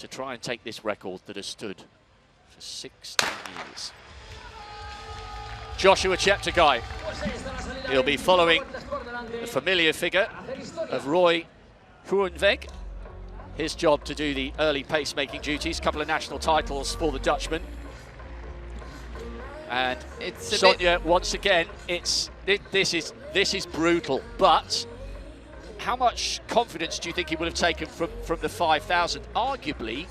to try and take this record that has stood for 16 years. Joshua Cheptegei. He'll be following the familiar figure of Roy Groeneweg. His job to do the early pacemaking duties, couple of national titles for the Dutchman. And it's Sonia, once again, this is brutal, but how much confidence do you think he would have taken from the 5,000? Arguably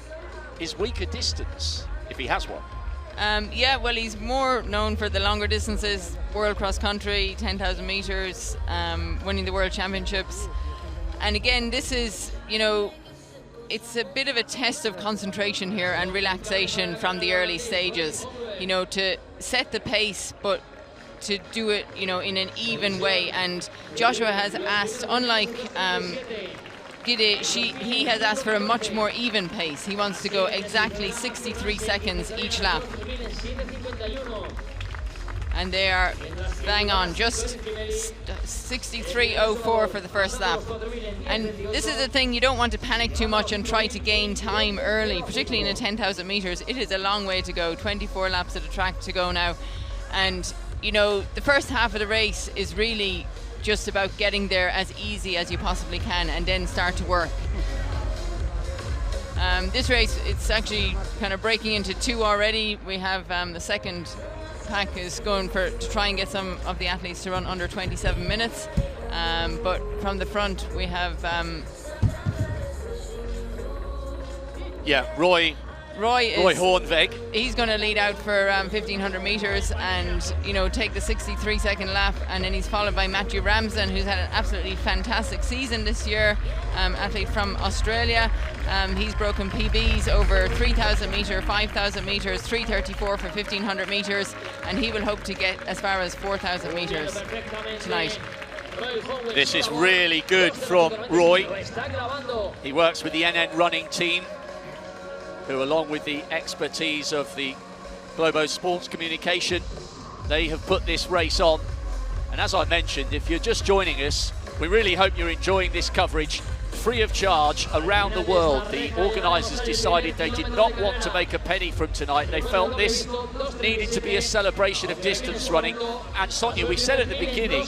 his weaker distance, if he has one. Yeah, well, he's more known for the longer distances, world cross country, 10,000 meters, winning the world championships. And again, this is, you know, it's a bit of a test of concentration here and relaxation from the early stages, you know, to set the pace, but to do it, you know, in an even way. And Joshua has asked, unlike Gide, he has asked for a much more even pace. He wants to go exactly 63 seconds each lap. And they are bang on, just 63.04 for the first lap. And this is the thing, you don't want to panic too much and try to gain time early, particularly in a 10,000 meters. It is a long way to go, 24 laps at a track to go now. And, you know, the first half of the race is really just about getting there as easy as you possibly can and then start to work. This race, it's actually kind of breaking into two already. We have the second pack is going to try and get some of the athletes to run under 27 minutes. But from the front, we have... Roy Groeneweg. He's going to lead out for 1,500 meters and, you know, take the 63-second lap, and then he's followed by Matthew Ramsden, who's had an absolutely fantastic season this year, athlete from Australia. He's broken PBs over 3,000 meter, 5,000 meters, 3:34 for 1,500 meters, and he will hope to get as far as 4,000 meters tonight. This is really good from Roy. He works with the NN running team, who, along with the expertise of the Globo Sports Communication, they have put this race on. And as I mentioned, if you're just joining us, we really hope you're enjoying this coverage free of charge around the world. The organisers decided they did not want to make a penny from tonight. They felt this needed to be a celebration of distance running. And Sonia, we said at the beginning,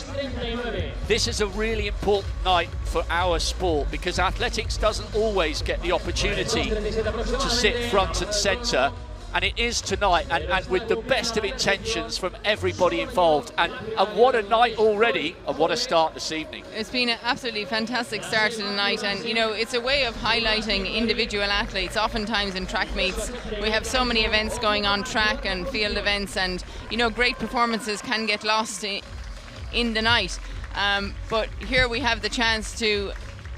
this is a really important night for our sport, because athletics doesn't always get the opportunity to sit front and centre. And it is tonight, and with the best of intentions from everybody involved. And what a night already, and what a start this evening. It's been an absolutely fantastic start to the night, and you know, it's a way of highlighting individual athletes. Oftentimes in track meets, we have so many events going on, track and field events, and you know, great performances can get lost in the night. But here we have the chance to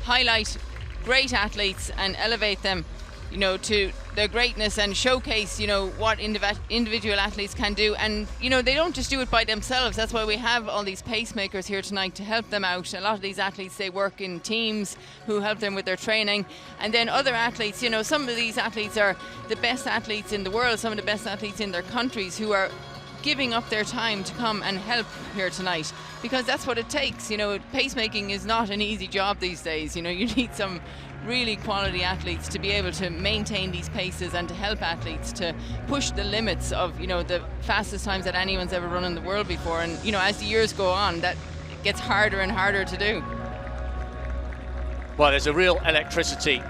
highlight great athletes and elevate them, you know, to their greatness and showcase, you know, what individual athletes can do. And, you know, they don't just do it by themselves. That's why we have all these pacemakers here tonight to help them out. A lot of these athletes, they work in teams who help them with their training. And then other athletes, you know, some of these athletes are the best athletes in the world, some of the best athletes in their countries, who are giving up their time to come and help here tonight, because that's what it takes. You know, pacemaking is not an easy job these days. You know, you need some really quality athletes to be able to maintain these paces and to help athletes to push the limits of, you know, the fastest times that anyone's ever run in the world before. And, you know, as the years go on, that gets harder and harder to do. Well, there's a real electricity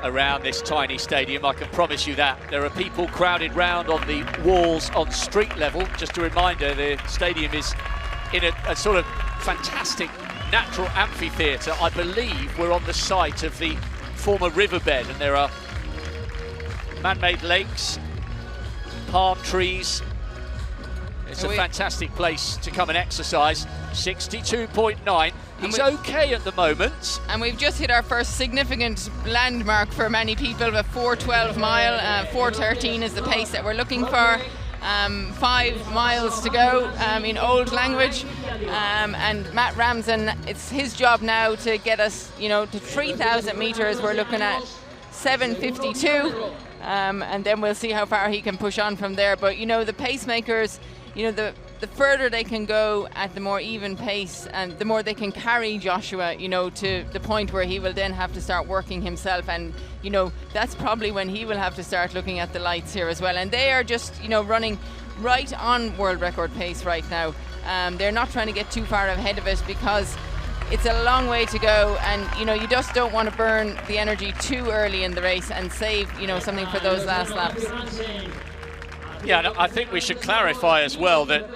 around this tiny stadium, I can promise you that. There are people crowded round on the walls on street level. Just a reminder, the stadium is in a sort of fantastic natural amphitheatre. I believe we're on the site of the former riverbed, and there are man-made lakes, palm trees. It's a fantastic place to come and exercise. 62.9. He's okay at the moment. And we've just hit our first significant landmark for many people, the 4:12 mile. 4:13 is the pace that we're looking for. 5 miles to go in old language. And Matt Ramsden, it's his job now to get us, you know, to 3,000 meters. We're looking at 7:52. And then we'll see how far he can push on from there. But, you know, the pacemakers, you know, the the further they can go at the more even pace, and the more they can carry Joshua, you know, to the point where he will then have to start working himself. And, you know, that's probably when he will have to start looking at the lights here as well. And they are just, you know, running right on world record pace right now. They're not trying to get too far ahead of it because it's a long way to go, and you know, you just don't want to burn the energy too early in the race and save, you know, something for those last laps. Yeah, and I think we should clarify as well that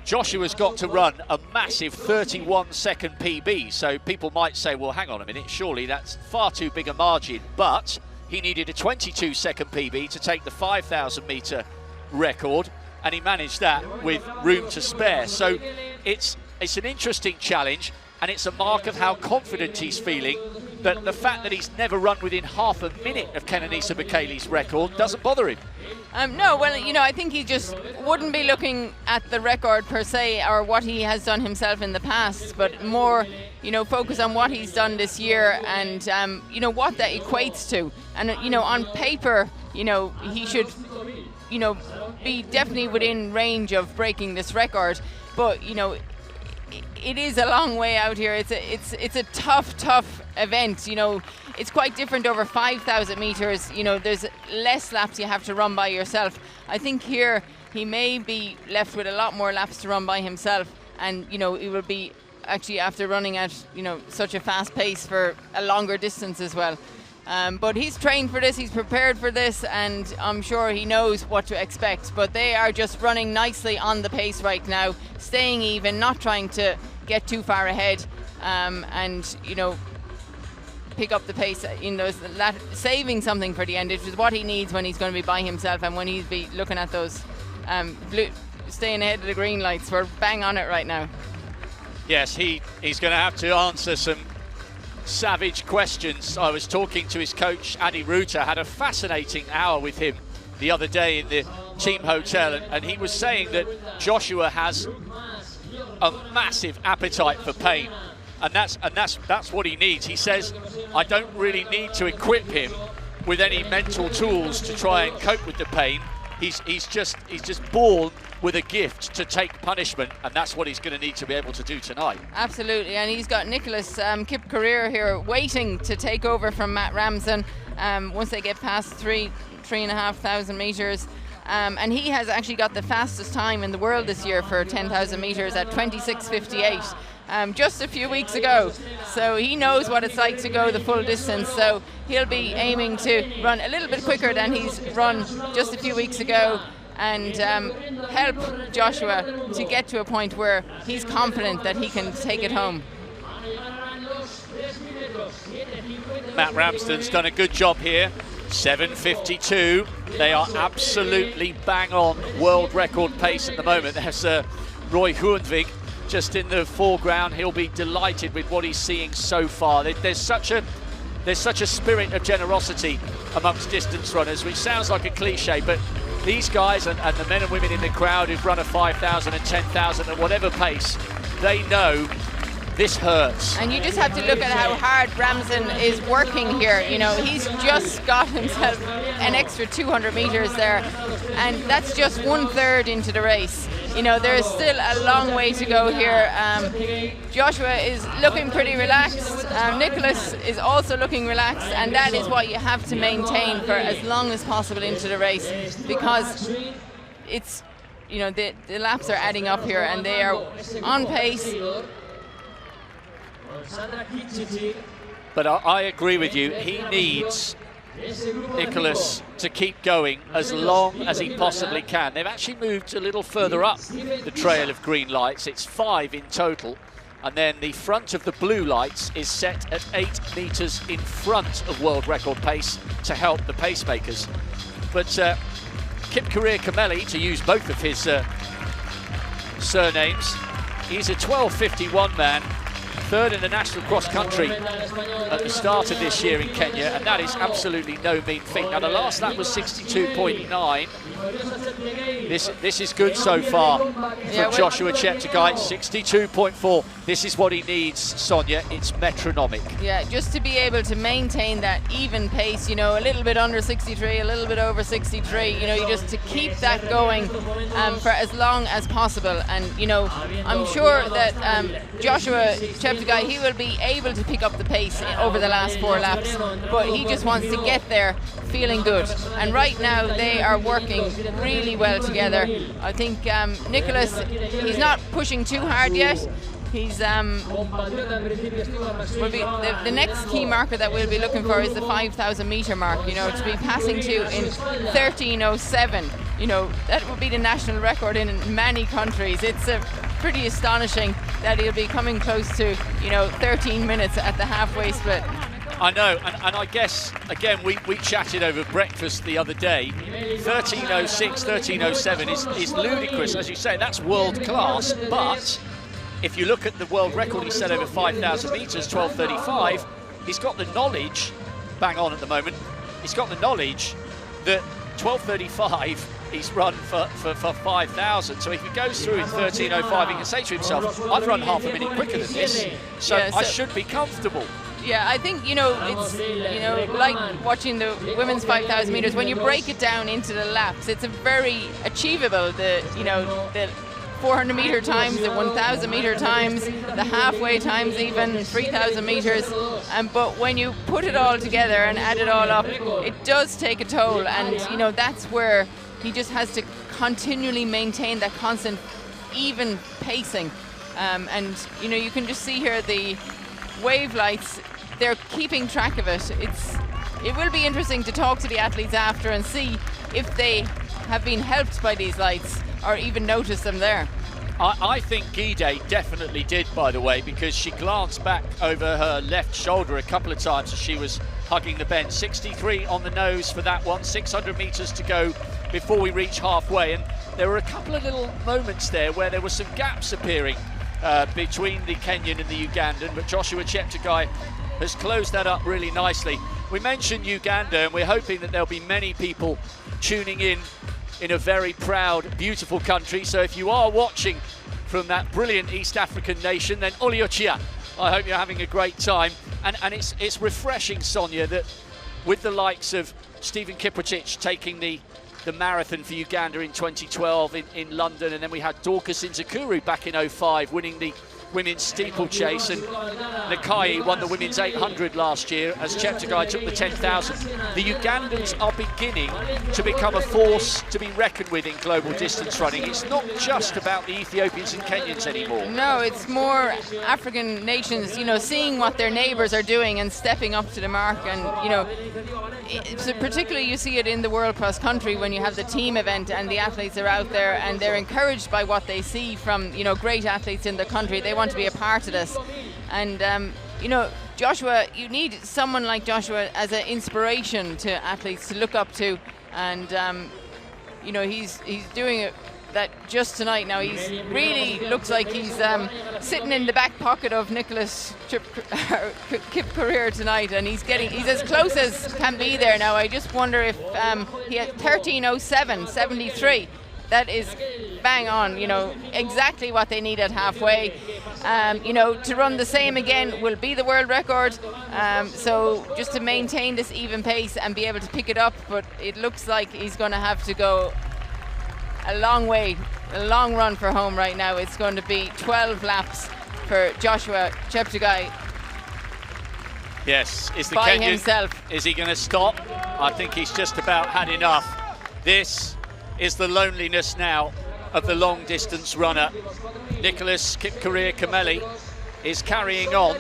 Joshua's got to run a massive 31-second PB, so people might say, well, hang on a minute, surely that's far too big a margin, but he needed a 22-second PB to take the 5,000 metre record, and he managed that with room to spare. So it's an interesting challenge, and it's a mark of how confident he's feeling, that the fact that he's never run within half a minute of Kenenisa Bekele's record doesn't bother him. No, well, you know, I think he just wouldn't be looking at the record per se or what he has done himself in the past, but more, you know, focus on what he's done this year and, you know, what that equates to. And, you know, on paper, you know, he should, you know, be definitely within range of breaking this record. But, you know, it is a long way out here. It's a tough event. You know, it's quite different over 5,000 meters. You know, there's less laps you have to run by yourself. I think here he may be left with a lot more laps to run by himself, and you know, he will be actually after running at, you know, such a fast pace for a longer distance as well. But he's trained for this, he's prepared for this, and I'm sure he knows what to expect. But they are just running nicely on the pace right now, staying even, not trying to get too far ahead, and, you know, pick up the pace in those, saving something for the end, which is what he needs when he's going to be by himself and when he's be looking at those staying ahead of the green lights. We're bang on it right now. Yes, he's going to have to answer some savage questions. I was talking to his coach, Adi Ruta, had a fascinating hour with him the other day in the team hotel, and he was saying that Joshua has a massive appetite for pain, and that's what he needs. He says, I don't really need to equip him with any mental tools to try and cope with the pain. He's just born with a gift to take punishment, and that's what he's going to need to be able to do tonight. Absolutely, and he's got Nicholas Kipkorir here waiting to take over from Matt Ramsden once they get past 3,500 meters. And he has actually got the fastest time in the world this year for 10,000 meters at 26:58. Just a few weeks ago. So he knows what it's like to go the full distance. So he'll be aiming to run a little bit quicker than he's run just a few weeks ago, and help Joshua to get to a point where he's confident that he can take it home. Matt Ramsden's done a good job here. 7:52. They are absolutely bang on world record pace at the moment. There's Roy Hoenvig just in the foreground. He'll be delighted with what he's seeing so far. There's such a spirit of generosity amongst distance runners, which sounds like a cliche, but these guys and the men and women in the crowd who've run a 5,000 and 10,000 at whatever pace, they know this hurts. And you just have to look at how hard Ramsden is working here. You know, he's just got himself an extra 200 meters there, and that's just 1/3 into the race. You know, there's still a long way to go here. Joshua is looking pretty relaxed. Nicholas is also looking relaxed, and that is what you have to maintain for as long as possible into the race, because it's, you know, the laps are adding up here, and they are on pace. But I agree with you. He needs Nicholas to keep going as long as he possibly can. They've actually moved a little further up the trail of green lights. It's 5 in total. And then the front of the blue lights is set at 8 meters in front of world record pace to help the pacemakers. But Kipkorir Kameli, to use both of his surnames, he's a 12:51 man. third in the national cross country at the start of this year in Kenya, and that is absolutely no mean feat. Now the last lap was 62.9. This is good so far from Joshua Cheptegei. 62.4. This is what he needs, Sonia. It's metronomic. Yeah, just to be able to maintain that even pace, you know, a little bit under 63, a little bit over 63, you know, you just to keep that going for as long as possible. And, you know, I'm sure that Joshua Cheptegei, he will be able to pick up the pace over the last 4 laps, but he just wants to get there feeling good. And right now they are working really well together. I think Nicholas, he's not pushing too hard yet. He's will be the next key marker that we'll be looking for is the 5,000 meter mark, you know, to be passing to in 13:07. You know, that would be the national record in many countries. It's pretty astonishing that he'll be coming close to, you know, 13 minutes at the halfway split. I know, and I guess, again, we chatted over breakfast the other day. 13:06, 13:07 is ludicrous. As you say, that's world class, but if you look at the world record he set over 5,000 metres, 12:35, he's got the knowledge, bang on at the moment, he's got the knowledge that 12:35 he's run for 5,000. So if he goes through in 13:05, he can say to himself, I've run half a minute quicker than this, so I should be comfortable. Yeah, I think, you know, it's, you know, like watching the women's 5,000 metres, when you break it down into the laps, it's a very achievable, the 400 metre times, the 1,000 metre times, the halfway times, even 3,000 metres. But when you put it all together and add it all up, it does take a toll. And, you know, that's where he just has to continually maintain that constant, even pacing. And, you know, you can just see here the wave lights, they're keeping track of it. It will be interesting to talk to the athletes after and see if they have been helped by these lights or even notice them there. I think Gide definitely did, by the way, because she glanced back over her left shoulder a couple of times as she was hugging the bend. 63 on the nose for that one, 600 metres to go before we reach halfway. And there were a couple of little moments there where there were some gaps appearing between the Kenyan and the Ugandan, but Joshua Cheptegei has closed that up really nicely. We mentioned Uganda, and we're hoping that there'll be many people tuning in a very proud, beautiful country. So if you are watching from that brilliant East African nation, then Oliochia, I hope you're having a great time. And it's refreshing, Sonia, that with the likes of Stephen Kiprotich taking the marathon for Uganda in 2012 in London, and then we had Dorcas Nzakuru back in 05 winning the women's steeplechase, and Nakai won the women's 800 last year as Cheptegei took the 10,000. The Ugandans are beginning to become a force to be reckoned with in global distance running. It's not just about the Ethiopians and Kenyans anymore. No, it's more African nations, you know, seeing what their neighbours are doing and stepping up to the mark. And, you know, particularly you see it in the World Cross Country when you have the team event and the athletes are out there and they're encouraged by what they see from, you know, great athletes in the country. They want to be a part of this. And you know, Joshua, you need someone like Joshua as an inspiration to athletes to look up to. And you know, he's doing it that just tonight. Now he's really looks like he's sitting in the back pocket of Nicholas Kip career tonight, and he's as close as can be there now. I just wonder if he had 13:07, 73. That is bang on, you know, exactly what they need at halfway. You know, to run the same again will be the world record. So just to maintain this even pace and be able to pick it up, but it looks like he's going to have to go a long way, a long run for home right now. It's going to be 12 laps for Joshua Cheptegei. Yes, is the by Kenyan himself. Is he going to stop? I think he's just about had enough. This is the loneliness now of the long distance runner. Nicholas Kipkorir-Kameli is carrying on,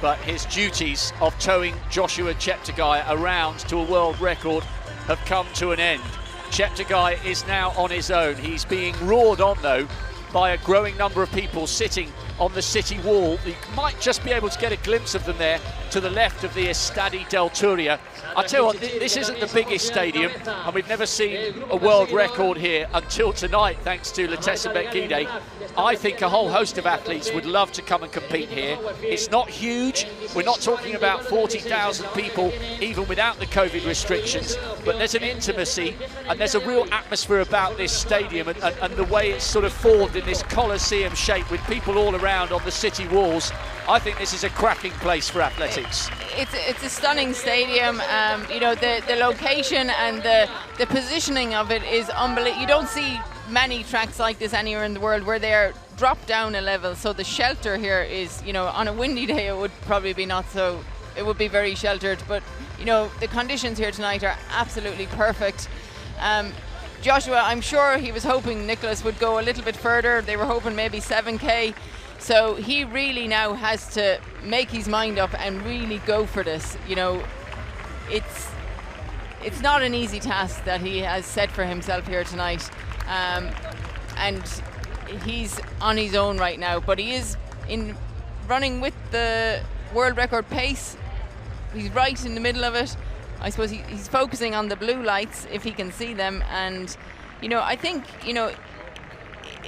but his duties of towing Joshua Cheptegei around to a world record have come to an end. Cheptegei is now on his own. He's being roared on though by a growing number of people sitting on the city wall. You might just be able to get a glimpse of them there to the left of the Estadi del Turia. I tell you what, this isn't the biggest stadium, and we've never seen a world record here until tonight, thanks to Kenenisa Bekele. I think a whole host of athletes would love to come and compete here. It's not huge. We're not talking about 40,000 people, even without the COVID restrictions, but there's an intimacy and there's a real atmosphere about this stadium and the way it's sort of formed in this Colosseum shape with people all around on the city walls. I think this is a cracking place for athletics. It's a stunning stadium. You know, the location and the positioning of it is unbelievable. You don't see many tracks like this anywhere in the world where they're dropped down a level. So the shelter here is, you know, on a windy day it would probably be not so, it would be very sheltered. But, you know, the conditions here tonight are absolutely perfect. Joshua, I'm sure he was hoping Nicholas would go a little bit further. They were hoping maybe 7K. So he really now has to make his mind up and really go for this. You know, it's not an easy task that he has set for himself here tonight. And he's on his own right now, but he is running with the world record pace. He's right in the middle of it. I suppose he's focusing on the blue lights if he can see them. And, you know, I think, you know,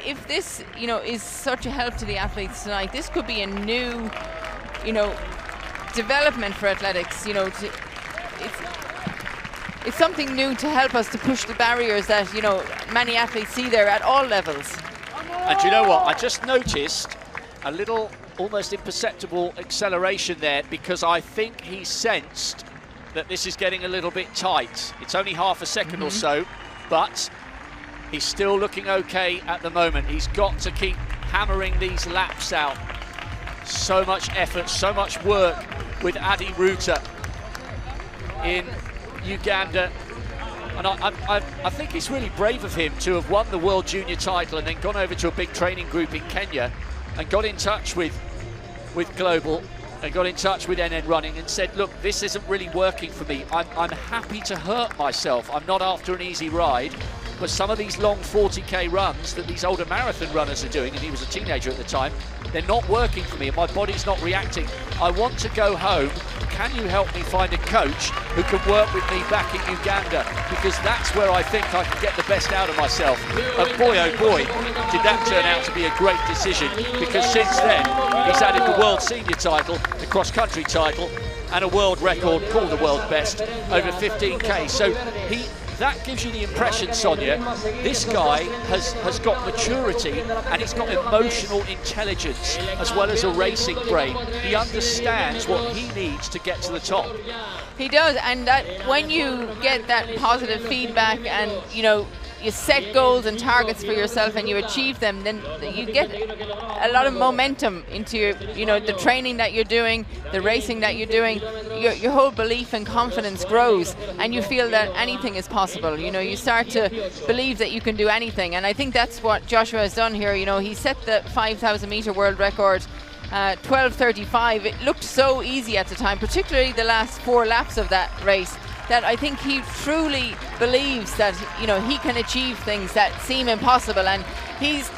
if this, you know, is such a help to the athletes tonight, this could be a new, you know, development for athletics. You know, it's something new to help us to push the barriers that, you know, many athletes see there at all levels. And you know what? I just noticed a little, almost imperceptible acceleration there, because I think he sensed that this is getting a little bit tight. It's only half a second or so, but he's still looking okay at the moment. He's got to keep hammering these laps out. So much effort, so much work with Adi Ruta in Uganda. And I think it's really brave of him to have won the World Junior title and then gone over to a big training group in Kenya and got in touch with Global and got in touch with NN Running and said, look, this isn't really working for me. I'm happy to hurt myself. I'm not after an easy ride. But some of these long 40K runs that these older marathon runners are doing, and he was a teenager at the time, they're not working for me and my body's not reacting. I want to go home. Can you help me find a coach who can work with me back in Uganda? Because that's where I think I can get the best out of myself. And boy, oh boy, did that turn out to be a great decision, because since then, he's added the world senior title, the cross-country title, and a world record, called the world best, over 15K. So that gives you the impression, Sonia, this guy has got maturity and he's got emotional intelligence as well as a racing brain. He understands what he needs to get to the top. He does, and that when you get that positive feedback and, you know, you set goals and targets for yourself and you achieve them, then you get a lot of momentum into, you know, the training that you're doing, the racing that you're doing. Your whole belief and confidence grows and you feel that anything is possible. You know, you start to believe that you can do anything, and I think that's what Joshua has done here. You know, he set the 5,000 meter world record 12:35. It looked so easy at the time, particularly the last 4 laps of that race, that I think he truly believes that, you know, he can achieve things that seem impossible. And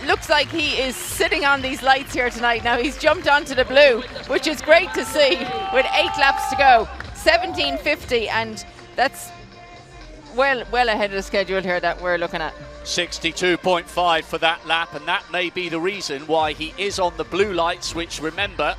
looks like he is sitting on these lights here tonight. Now he's jumped onto the blue, which is great to see, with 8 laps to go. 17:50, and that's well ahead of the schedule here that we're looking at. 62.5 for that lap, and that may be the reason why he is on the blue lights, which, remember,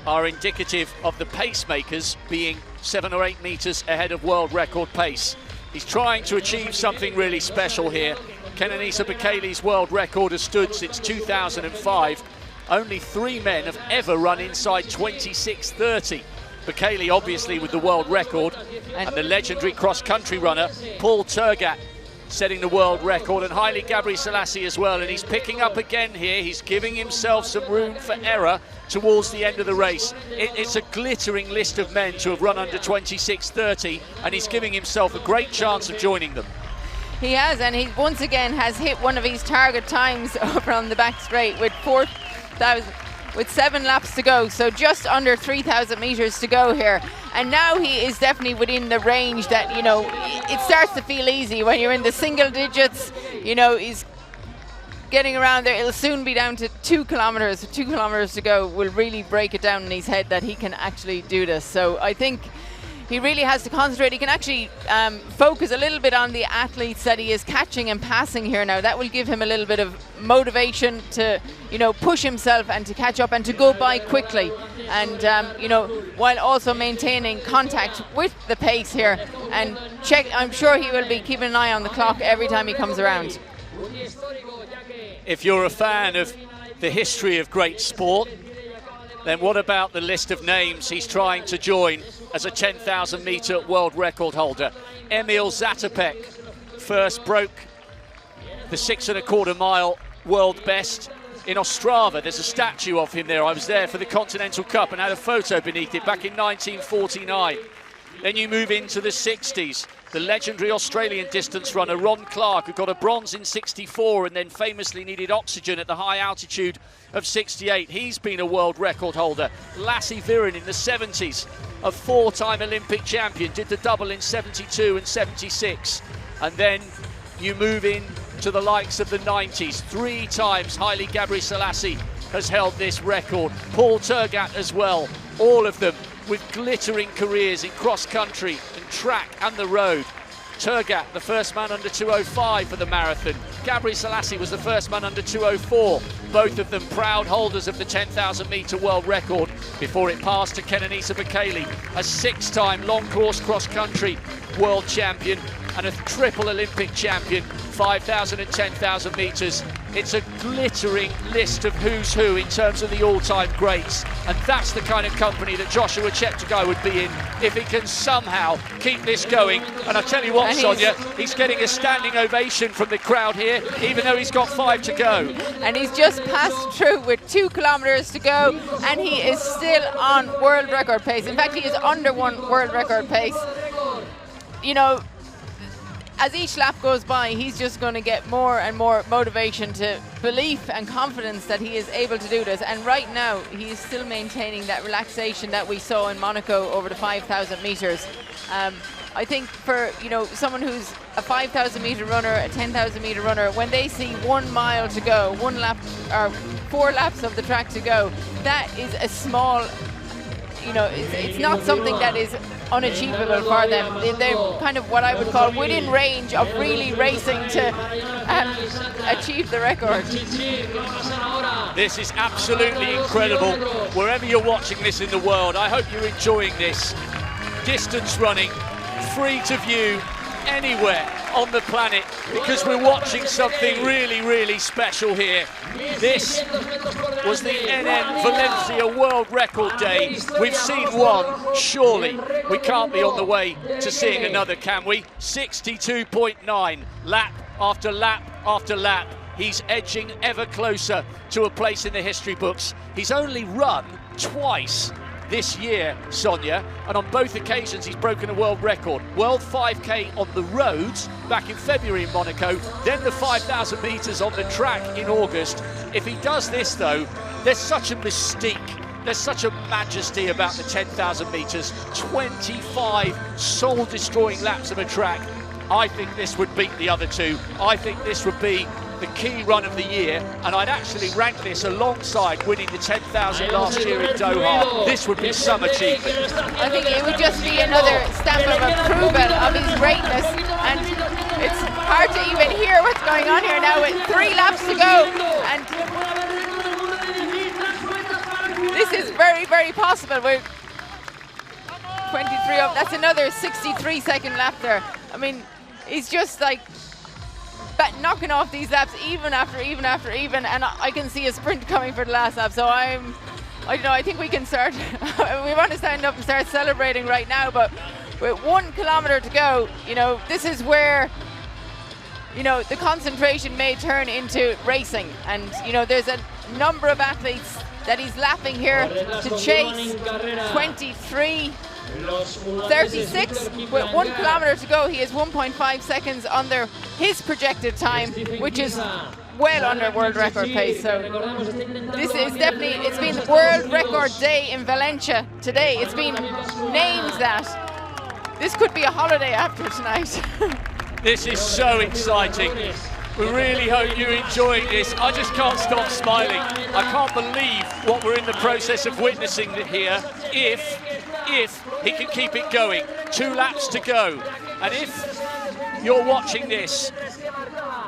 are indicative of the pacemakers being 7 or 8 meters ahead of world record pace. He's trying to achieve something really special here. Kenenisa Bekele's world record has stood since 2005. Only 3 men have ever run inside 26:30. Bekele obviously with the world record, and the legendary cross-country runner Paul Turgat setting the world record, and Haile Gebrselassie as well. And he's picking up again here. He's giving himself some room for error towards the end of the race. It's a glittering list of men to have run under 26:30, and he's giving himself a great chance of joining them. He has, and he once again has hit one of his target times over on the back straight with 7 laps to go, so just under 3,000 meters to go here. And now he is definitely within the range that, you know, it starts to feel easy when you're in the single digits. You know, he's getting around there. It'll soon be down to 2 kilometers. 2 kilometers to go will really break it down in his head that he can actually do this. So I think he really has to concentrate. He can actually focus a little bit on the athletes that he is catching and passing here now. That will give him a little bit of motivation to, you know, push himself and to catch up and to go by quickly. And, you know, while also maintaining contact with the pace here. And I'm sure he will be keeping an eye on the clock every time he comes around. If you're a fan of the history of great sport, then what about the list of names he's trying to join as a 10,000 metre world record holder? Emil Zatopek first broke the 6 1/4 mile world best in Ostrava. There's a statue of him there. I was there for the Continental Cup and had a photo beneath it back in 1949. Then you move into the 60s. The legendary Australian distance runner Ron Clark, who got a bronze in 64 and then famously needed oxygen at the high altitude of 68. He's been a world record holder. Lassie Viren in the 70s, a 4-time Olympic champion, did the double in 72 and 76. And then you move in to the likes of the 90s. 3 times Haile Gebrselassie has held this record. Paul Tergat as well. All of them with glittering careers in cross-country and track and the road. Tergat, the first man under 2:05 for the marathon. Gebrselassie was the first man under 2:04. Both of them proud holders of the 10,000 metre world record before it passed to Kenenisa Bekele, a 6-time long course cross-country world champion and a triple Olympic champion, 5,000 and 10,000 metres. It's a glittering list of who's who in terms of the all-time greats. And that's the kind of company that Joshua Cheptegei would be in if he can somehow keep this going. And I tell you what, Sonia, he's getting a standing ovation from the crowd here, even though he's got 5 to go. And he's just passed through with 2 kilometers to go, and he is still on world record pace. In fact, he is under 1 world record pace. You know, as each lap goes by, he's just going to get more and more motivation to belief and confidence that he is able to do this. And right now, he is still maintaining that relaxation that we saw in Monaco over the 5,000 metres. I think for, you know, someone who's a 5,000 metre runner, a 10,000 metre runner, when they see 1 mile to go, 1 lap or 4 laps of the track to go, that is a small, you know, it's not something that is unachievable for them. They're kind of what I would call within range of really racing to achieve the record. This is absolutely incredible. Wherever you're watching this in the world, I hope you're enjoying this. Distance running, free to view anywhere on the planet, because we're watching something really, really special here. This was the NN Valencia World Record Day. We've seen one, surely we can't be on the way to seeing another, can we? 62.9, lap after lap after lap. He's edging ever closer to a place in the history books. He's only run twice this year, Sonia, and on both occasions he's broken a world record. World 5K on the roads back in February in Monaco, then the 5,000 metres on the track in August. If he does this though, there's such a mystique, there's such a majesty about the 10,000 metres, 25 soul-destroying laps of a track. I think this would beat the other 2. I think this would be the key run of the year, and I'd actually rank this alongside winning the 10,000 last year in Doha. This would be some achievement. I think it would just be another stamp of approval of his greatness, and it's hard to even hear what's going on here now with 3 laps to go, and this is very, very possible. We're 23 up, that's another 63-second lap there. I mean, he's just like knocking off these laps even after even, and I can see a sprint coming for the last lap. So I don't know, I think we can start, we want to stand up and start celebrating right now, but with 1 kilometre to go, you know, this is where, you know, the concentration may turn into racing. And, you know, there's a number of athletes that he's lapping here to chase. 23, 36, with 1 kilometre to go. He is 1.5 seconds under his projected time, which is well under world record pace. So this is definitely, it's been world record day in Valencia today. It's been named that. This could be a holiday after tonight. This is so exciting. We really hope you're enjoying this. I just can't stop smiling. I can't believe what we're in the process of witnessing here. If he can keep it going. 2 laps to go. And if you're watching this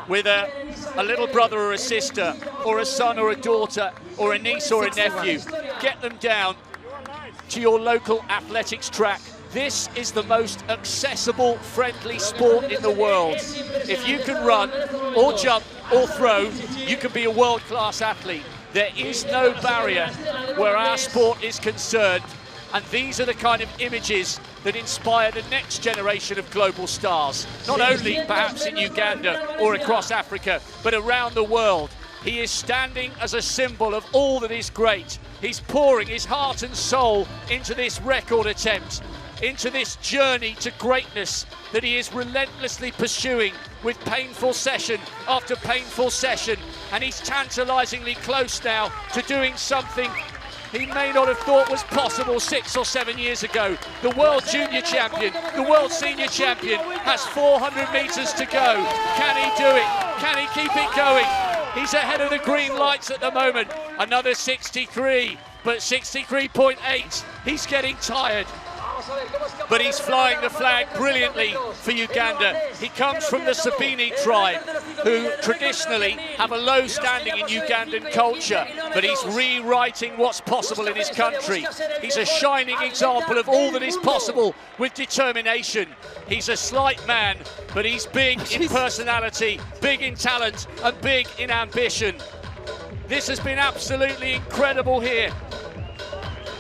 with a little brother or a sister, or a son or a daughter, or a niece or a nephew, get them down to your local athletics track. This is the most accessible, friendly sport in the world. If you can run, or jump, or throw, you can be a world-class athlete. There is no barrier where our sport is concerned, and these are the kind of images that inspire the next generation of global stars, not only perhaps in Uganda or across Africa, but around the world. He is standing as a symbol of all that is great. He's pouring his heart and soul into this record attempt, into this journey to greatness that he is relentlessly pursuing with painful session after painful session. And he's tantalizingly close now to doing something he may not have thought was possible 6 or 7 years ago. The world junior champion, the world senior champion has 400 meters to go. Can he do it? Can he keep it going? He's ahead of the green lights at the moment. Another 63, but 63.8. He's getting tired. But he's flying the flag brilliantly for Uganda. He comes from the Sabini tribe, who traditionally have a low standing in Ugandan culture, but he's rewriting what's possible in his country. He's a shining example of all that is possible with determination. He's a slight man, but he's big in personality, big in talent, and big in ambition. This has been absolutely incredible here.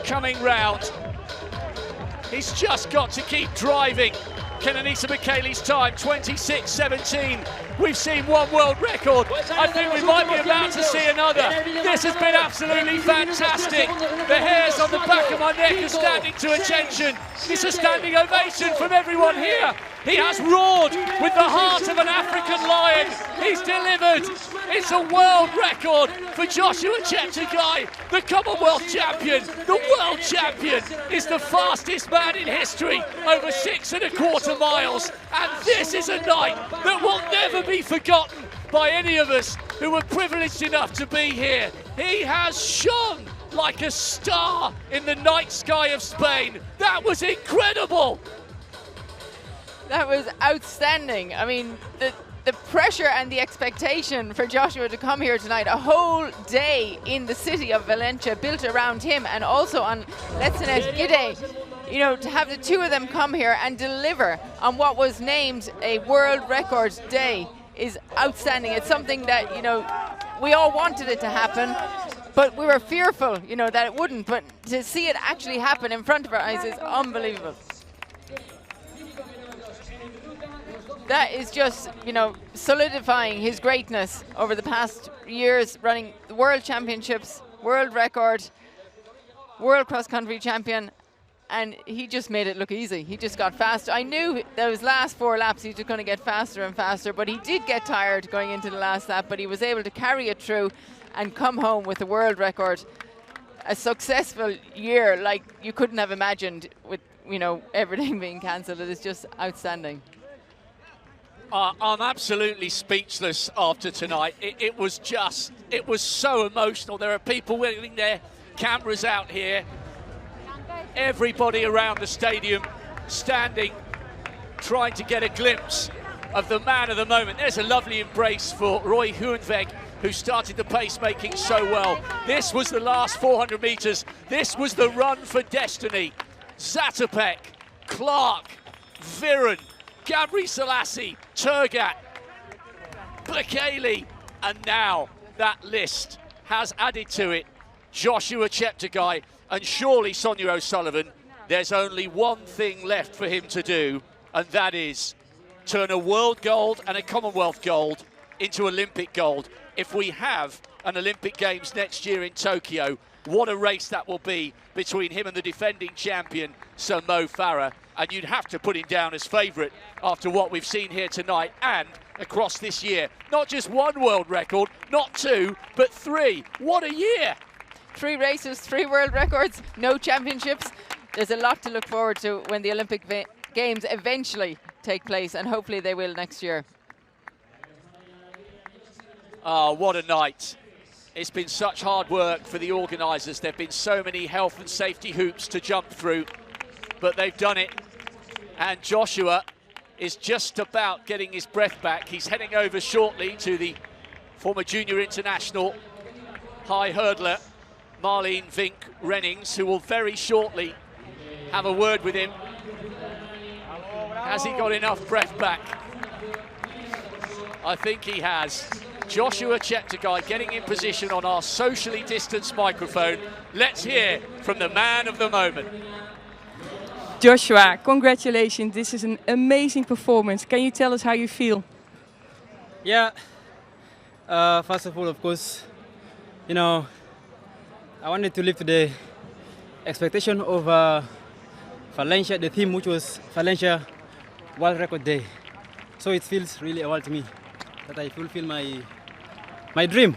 Coming round. He's just got to keep driving. Kenenisa Bekele's time, 26:17. We've seen one world record. I think we might be about to see another. This has been absolutely fantastic. The hairs on the back of my neck are standing to attention. It's a standing ovation from everyone here. He has roared with the heart of an African lion. He's delivered. It's a world record for Joshua Cheptegei, the Commonwealth champion. The world champion is the fastest man in history, over 6¼ miles. And this is a night that will never be forgotten by any of us who were privileged enough to be here. He has shone like a star in the night sky of Spain. That was incredible. That was outstanding. I mean, the pressure and the expectation for Joshua to come here tonight, a whole day in the city of Valencia built around him, and also on Letsenet Gide, you know, to have the two of them come here and deliver on what was named a world record day is outstanding. It's something that, you know, we all wanted it to happen, but we were fearful, you know, that it wouldn't. But to see it actually happen in front of our eyes is unbelievable. That is just, you know, solidifying his greatness over the past years, running the World Championships, world record, world cross-country champion, and he just made it look easy. He just got faster. I knew those last 4 laps he was going to get faster and faster, but he did get tired going into the last lap, but he was able to carry it through and come home with the world record. A successful year like you couldn't have imagined with, you know, everything being cancelled. It is just outstanding. I'm absolutely speechless after tonight. It was so emotional. There are people wheeling their cameras out here. Everybody around the stadium standing, trying to get a glimpse of the man of the moment. There's a lovely embrace for Roy Hohenweg, who started the pacemaking so well. This was the last 400 meters. This was the run for destiny. Zatopek, Clark, Viren, Gabri Selassie, Turgat, Bekele, and now that list has added to it Joshua Cheptegei, and surely Sonia O'Sullivan, there's only one thing left for him to do, and that is turn a world gold and a Commonwealth gold into Olympic gold. If we have an Olympic Games next year in Tokyo, what a race that will be between him and the defending champion, Sir Mo Farah. And you'd have to put him down as favourite after what we've seen here tonight and across this year. Not just one world record, not 2, but 3. What a year! 3 races, 3 world records, no championships. There's a lot to look forward to when the Olympic Games eventually take place, and hopefully they will next year. Oh, what a night. It's been such hard work for the organisers. There have been so many health and safety hoops to jump through, but they've done it. And Joshua is just about getting his breath back. He's heading over shortly to the former junior international high hurdler, Marlene Vink Rennings, who will very shortly have a word with him. Has he got enough breath back? I think he has. Joshua Cheptegei getting in position on our socially distanced microphone. Let's hear from the man of the moment. Joshua, congratulations. This is an amazing performance. Can you tell us how you feel? Yeah. First of all, of course, you know, I wanted to live to the expectation of Valencia, the theme which was Valencia World Record Day. So it feels really well to me that I fulfill my dream.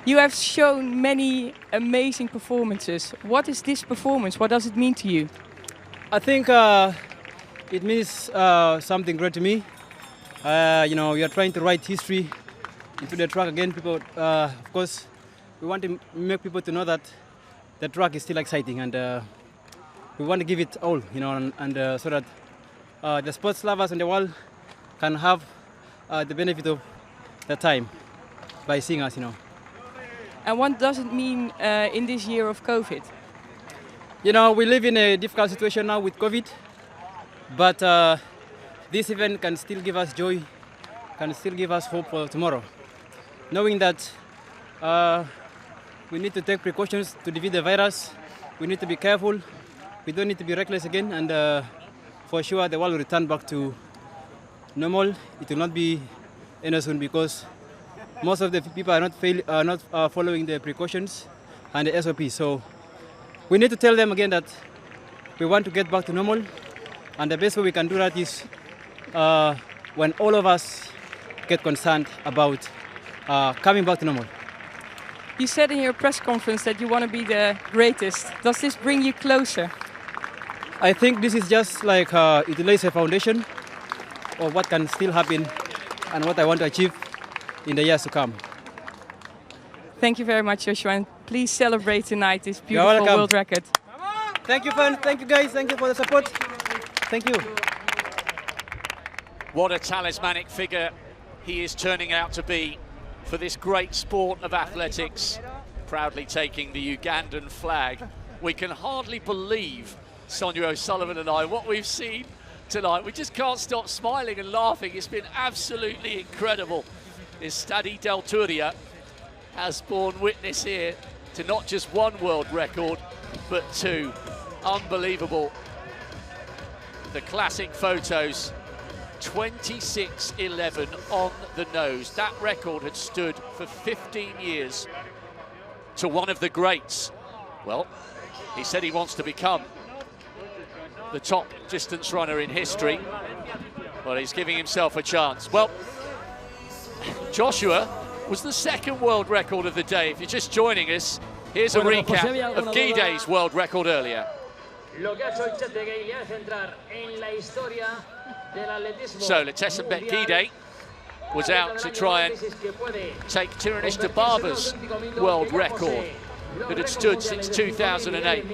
You have shown many amazing performances. What is this performance? What does it mean to you? I think it means something great to me. You know, we are trying to write history into the track again. People, of course, we want to make people to know that the track is still exciting, and we want to give it all, you know, and so that the sports lovers in the world can have the benefit of the time by seeing us, you know. And what does it mean in this year of COVID? You know, we live in a difficult situation now with COVID, but this event can still give us joy, can still give us hope for tomorrow. Knowing that we need to take precautions to defeat the virus, we need to be careful, we don't need to be reckless again, and for sure the world will return back to normal. It will not be any soon because most of the people are not following the precautions and the SOP. So we need to tell them again that we want to get back to normal, and the best way we can do that is when all of us get concerned about coming back to normal. You said in your press conference that you want to be the greatest. Does this bring you closer? I think this is just like it lays a foundation of what can still happen and what I want to achieve in the years to come. Thank you very much, Joshua, and please celebrate tonight this beautiful world record. Thank you, fans. Thank you, guys. Thank you for the support. Thank you. What a talismanic figure he is turning out to be for this great sport of athletics, proudly taking the Ugandan flag. We can hardly believe, Sonia O'Sullivan and I, what we've seen tonight. We just can't stop smiling and laughing. It's been absolutely incredible. This Stadi del Turia has borne witness here to not just one world record, but two. Unbelievable. The classic photos, 26:11 on the nose. That record had stood for 15 years to one of the greats. Well, he said he wants to become the top distance runner in history. Well, he's giving himself a chance. Well, Joshua was the second world record of the day. If you're just joining us, here's a recap of Guidet's world record earlier. So, Letesembet Guide was out to try and take Tiranish Dababa's world record that had stood since 2008.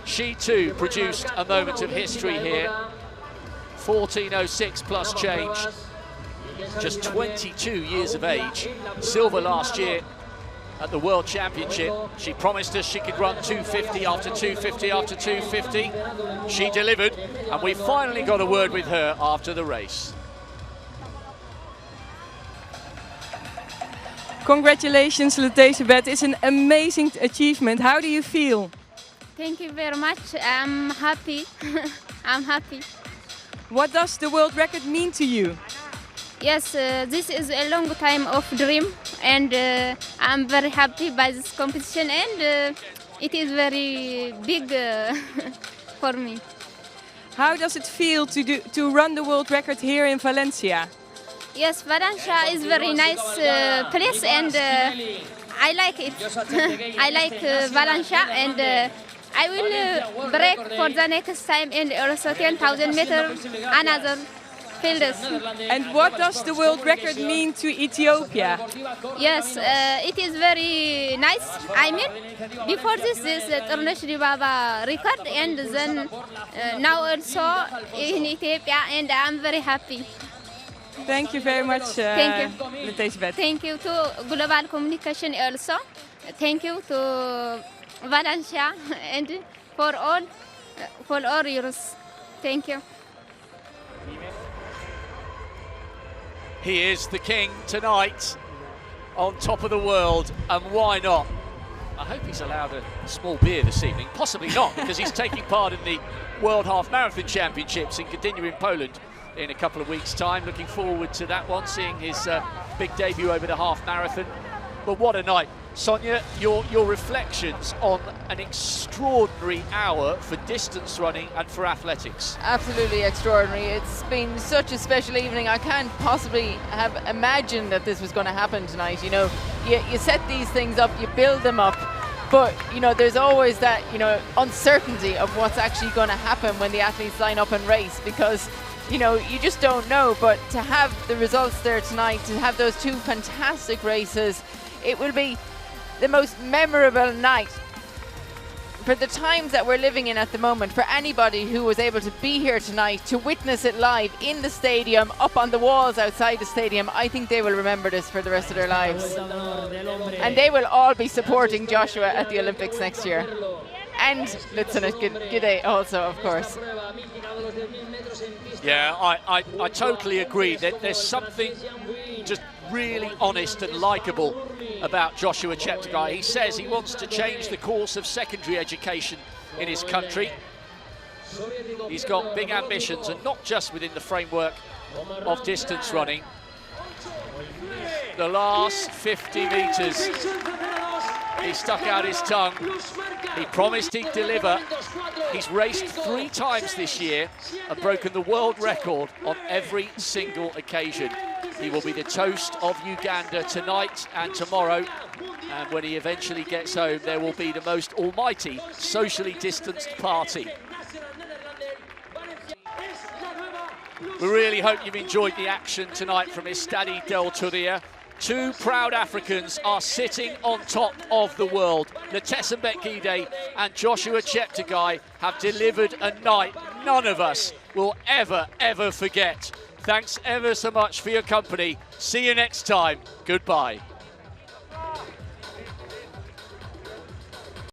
She too produced a moment of history here. 14:06 plus change. Just 22 years of age. Silver last year at the World Championship. She promised us she could run 250 after 250 after 250. She delivered, and we finally got a word with her after the race. Congratulations, Letesembet. It's an amazing achievement. How do you feel? Thank you very much. I'm happy. I'm happy. What does the world record mean to you? Yes, this is a long time of dream, and I'm very happy by this competition, and it is very big for me. How does it feel to run the world record here in Valencia? Yes, Valencia is very nice place, and I like it. I like Valencia, and I will break for the next time, and also 10,000 meters, another fields. And what does the world record mean to Ethiopia? Yes, it is very nice. I mean, before this is Tornesh Dibaba record, and then now also in Ethiopia, and I'm very happy. Thank you very much. Thank you. Elizabeth. Thank you to Global Communication also. Thank you to Valencia and for all yours. Thank you. He is the king tonight, on top of the world, and why not? I hope he's allowed a small beer this evening. Possibly not, because he's taking part in the World Half Marathon Championships in Gdynia in Poland in a couple of weeks' time. Looking forward to that one, seeing his big debut over the half marathon. But what a night. Sonia, your reflections on an extraordinary hour for distance running and for athletics. Absolutely extraordinary. It's been such a special evening. I can't possibly have imagined that this was going to happen tonight. You know, you set these things up, you build them up, but you know, there's always that, you know, uncertainty of what's actually going to happen when the athletes line up and race, because you know, you just don't know. But to have the results there tonight, to have those two fantastic races, it will be the most memorable night for the times that we're living in at the moment. For anybody who was able to be here tonight to witness it live in the stadium, up on the walls outside the stadium, I think they will remember this for the rest of their lives. And they will all be supporting Joshua at the Olympics next year. And Lieutenant Gide also, of course. Yeah, I totally agree. There's something just really honest and likeable about Joshua Cheptegei. He says he wants to change the course of secondary education in his country. He's got big ambitions, and not just within the framework of distance running. The last 50 metres, he stuck out his tongue. He promised he'd deliver. He's raced 3 times this year and broken the world record on every single occasion. He will be the toast of Uganda tonight and tomorrow. And when he eventually gets home, there will be the most almighty socially distanced party. We really hope you've enjoyed the action tonight from Estadi del Turia. 2 proud Africans are sitting on top of the world. Kenenisa Bekele and Joshua Cheptegei have delivered a night none of us will ever forget. Thanks ever so much for your company. See you next time. Goodbye.